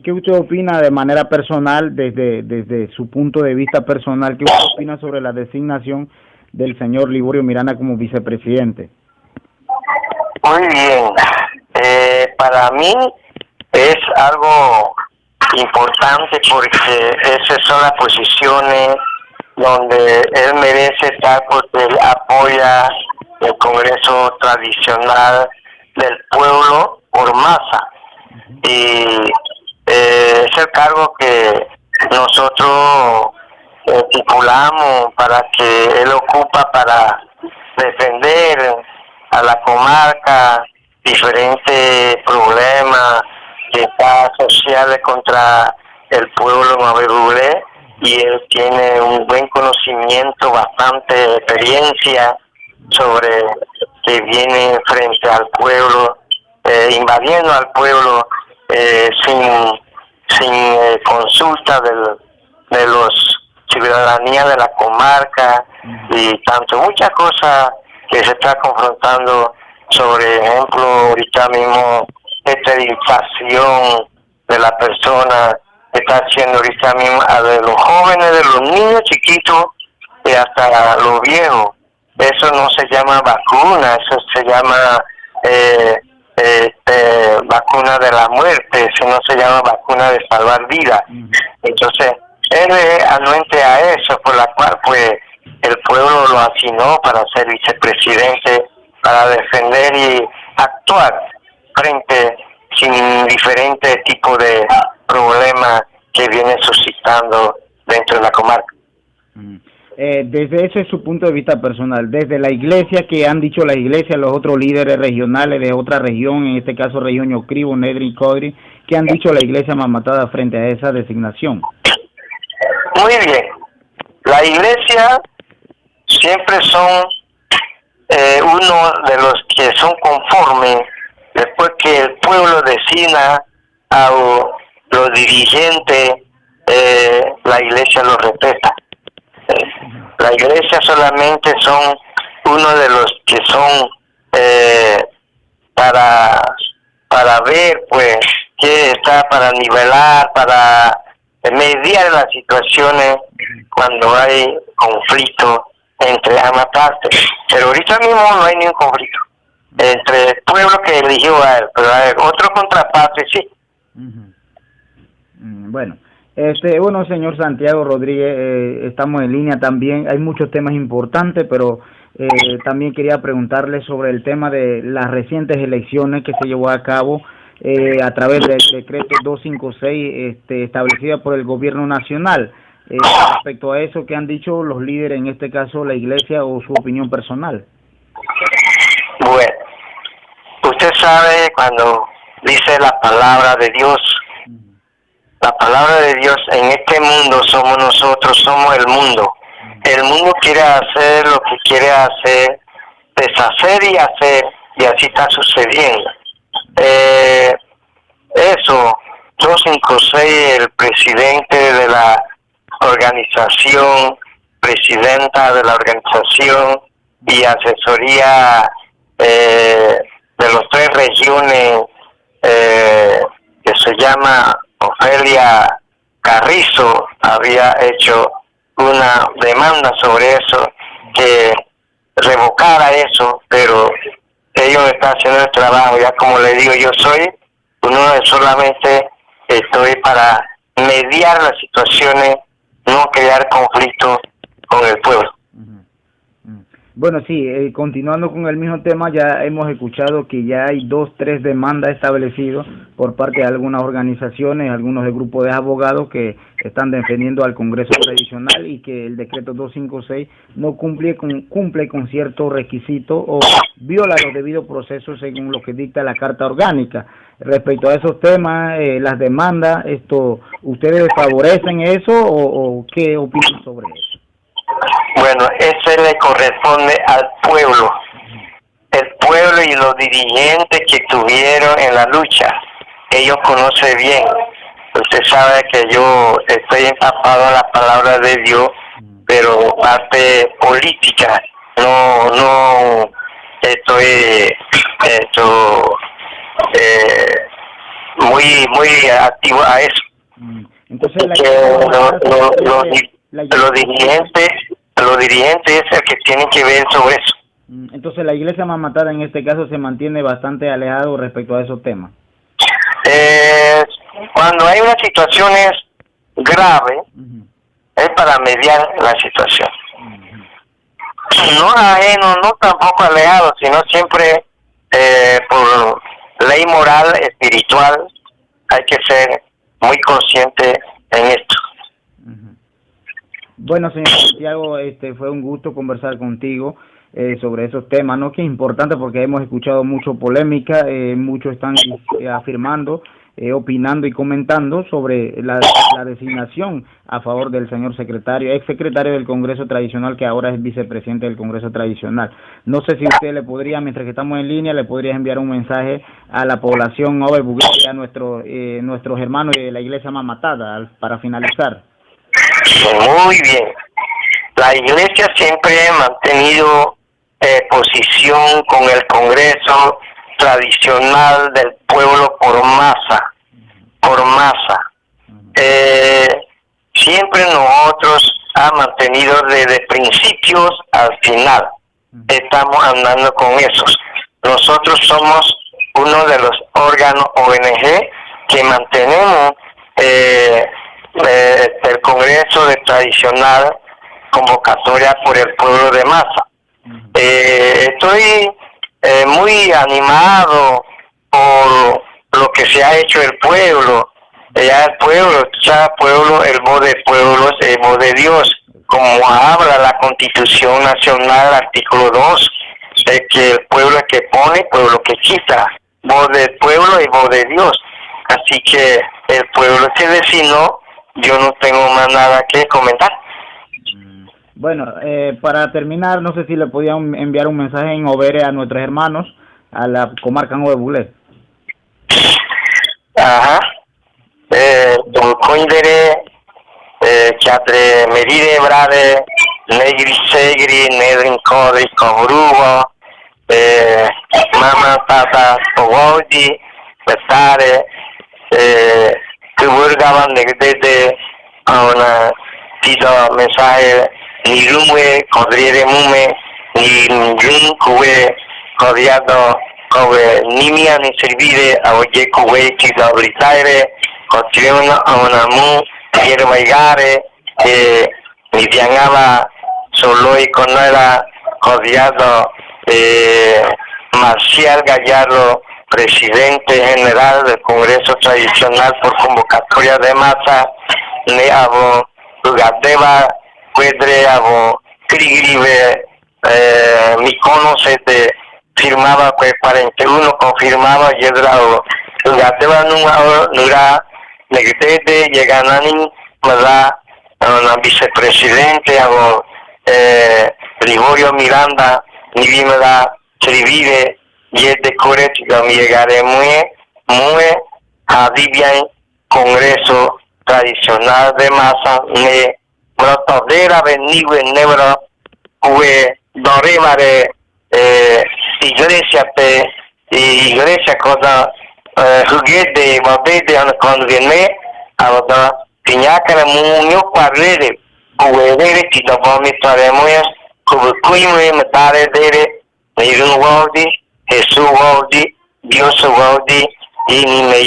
¿qué usted opina de manera personal, desde su punto de vista personal, qué usted opina sobre la designación del señor Liborio Miranda como vicepresidente? Muy bien. Para mí es algo importante porque esas son las posiciones donde él merece estar, porque él apoya el Congreso tradicional del pueblo por masa, y es el cargo que nosotros estipulamos para que él ocupa para defender a la comarca diferentes problemas que está sociales contra el pueblo Mabelulé, y él tiene un buen conocimiento, bastante experiencia sobre que viene frente al pueblo, invadiendo al pueblo sin consulta de los ciudadanía de la comarca, y tanto muchas cosas que se está confrontando, sobre ejemplo ahorita mismo esterilización de la persona que está haciendo ahorita mismo, a de los jóvenes, de los niños chiquitos y hasta los viejos. Eso no se llama vacuna, eso se llama vacuna de la muerte, eso no se llama vacuna de salvar vidas. Entonces, él es anuente a eso, por la cual pues el pueblo lo asignó para ser vicepresidente, para defender y actuar frente sin diferentes tipos de problemas que viene suscitando dentro de la comarca. Desde ese es su punto de vista personal, desde la iglesia, que han dicho la iglesia, los otros líderes regionales de otra región, en este caso región Ñocribo, Nedri y Codri, ¿qué han dicho la iglesia mamatada frente a esa designación? Muy bien, la iglesia siempre son uno de los que son conformes después que el pueblo designa a los dirigentes, la iglesia los respeta. La iglesia solamente son uno de los que son para ver pues qué está, para nivelar, para mediar las situaciones cuando hay conflicto entre ambas partes. Pero ahorita mismo no hay ningún conflicto entre el pueblo que eligió a él, pero a ver, otro contraparte sí. Bueno, bueno, señor Santiago Rodríguez, estamos en línea también. Hay muchos temas importantes, pero también quería preguntarle sobre el tema de las recientes elecciones que se llevó a cabo a través del decreto 256 establecida por el gobierno nacional. Respecto a eso, ¿qué han dicho los líderes, en este caso la iglesia, o su opinión personal? Bueno, usted sabe, cuando dice la palabra de Dios, la palabra de Dios, en este mundo somos nosotros, somos el mundo. El mundo quiere hacer lo que quiere hacer, deshacer y hacer, y así está sucediendo. Eso, 256, el presidente de la organización, presidenta de la organización y asesoría de las 3 regiones, que se llama Ofelia Carrizo, había hecho una demanda sobre eso, que revocara eso, pero ellos están haciendo el trabajo. Ya como le digo, yo soy uno de solamente estoy para mediar las situaciones, no crear conflictos con el pueblo. Bueno, sí, continuando con el mismo tema, ya hemos escuchado que ya hay 2, 3 demandas establecidas por parte de algunas organizaciones, algunos del grupo de abogados que están defendiendo al Congreso tradicional, y que el decreto 256 no cumple con ciertos requisitos o viola los debidos procesos según lo que dicta la Carta Orgánica. Respecto a esos temas, las demandas, ¿ustedes favorecen eso o qué opinan sobre eso? Bueno, eso le corresponde al pueblo. El pueblo y los dirigentes que estuvieron en la lucha, ellos conocen bien. Usted sabe que yo estoy empapado en la palabra de Dios, pero parte política, no estoy muy activo a eso. Entonces los dirigentes es el que tienen que ver sobre eso. Entonces la iglesia Mamatada en este caso se mantiene bastante alejado respecto a esos temas. Cuando hay unas situaciones graves, es para mediar la situación. No ajeno, no tampoco alejado, sino siempre por ley moral, espiritual, hay que ser muy consciente en esto. Bueno, señor Santiago, fue un gusto conversar contigo sobre esos temas, ¿no? Que es importante porque hemos escuchado mucho polémica, muchos están afirmando, opinando y comentando sobre la designación a favor del señor secretario, ex secretario del Congreso Tradicional, que ahora es vicepresidente del Congreso Tradicional. No sé si usted le podría, mientras que estamos en línea, le podría enviar un mensaje a la población Overbugué y a nuestros hermanos de la iglesia Mamatada para finalizar. Muy bien. La iglesia siempre ha mantenido posición con el Congreso Tradicional del pueblo por masa. Siempre nosotros ha mantenido desde principios al final. Estamos andando con esos. Nosotros somos uno de los órganos ONG que mantenemos el Congreso de Tradicional convocatoria por el pueblo de masa. Estoy muy animado por lo que se ha hecho el pueblo. Ya el pueblo, el voz del pueblo es el voz de Dios, como habla la Constitución Nacional, artículo 2, de que el pueblo es que pone, pueblo que quita, voz del pueblo y voz de Dios. Así que el pueblo que designó, yo no tengo más nada que comentar. Bueno, para terminar, no sé si le podían enviar un mensaje en Overe a nuestros hermanos, a la comarca Overbugué. Ajá. Coindere, Chatre, Meride, Brade, Negri, Segri, Nedrin, Codri, Cobrugo, Mama, Tata, Pogodi, Petare, Kuburgaban, Negdete, a una tito mensaje, ni Lume, Codriere Mume, ni Lun, Cube, Codiado, Cove, Nimia, ni Servire, a Oye, Cube, Tito, Britaire, Cotriona, a una Mu, Quiero Baigare, ni Diangaba, Solo y Conera, Codiado, Marcial Gallardo, presidente general del Congreso Tradicional por convocatoria de masa, ne abo Lugateva, Cuedre, abo Crigribe, Micono se te firmaba, pues 41 confirmaba, y Lugateva nura negtete, lleganani, ¿verdad? Una vicepresidente, abo Liborio Miranda, ni vimeda, Trivide, y es de Coret, yo me llegaré muy a Dibian Congreso Tradicional de masa, ne brotodera venigue nebro, cue doremare iglesia cosa juguete, botete, cuando viene, a la piñaca, muño parlere, cue dere, si lo vamos a ver, cue cuime, metare dere, Jesús Waldi, Dios Waldi, y ni me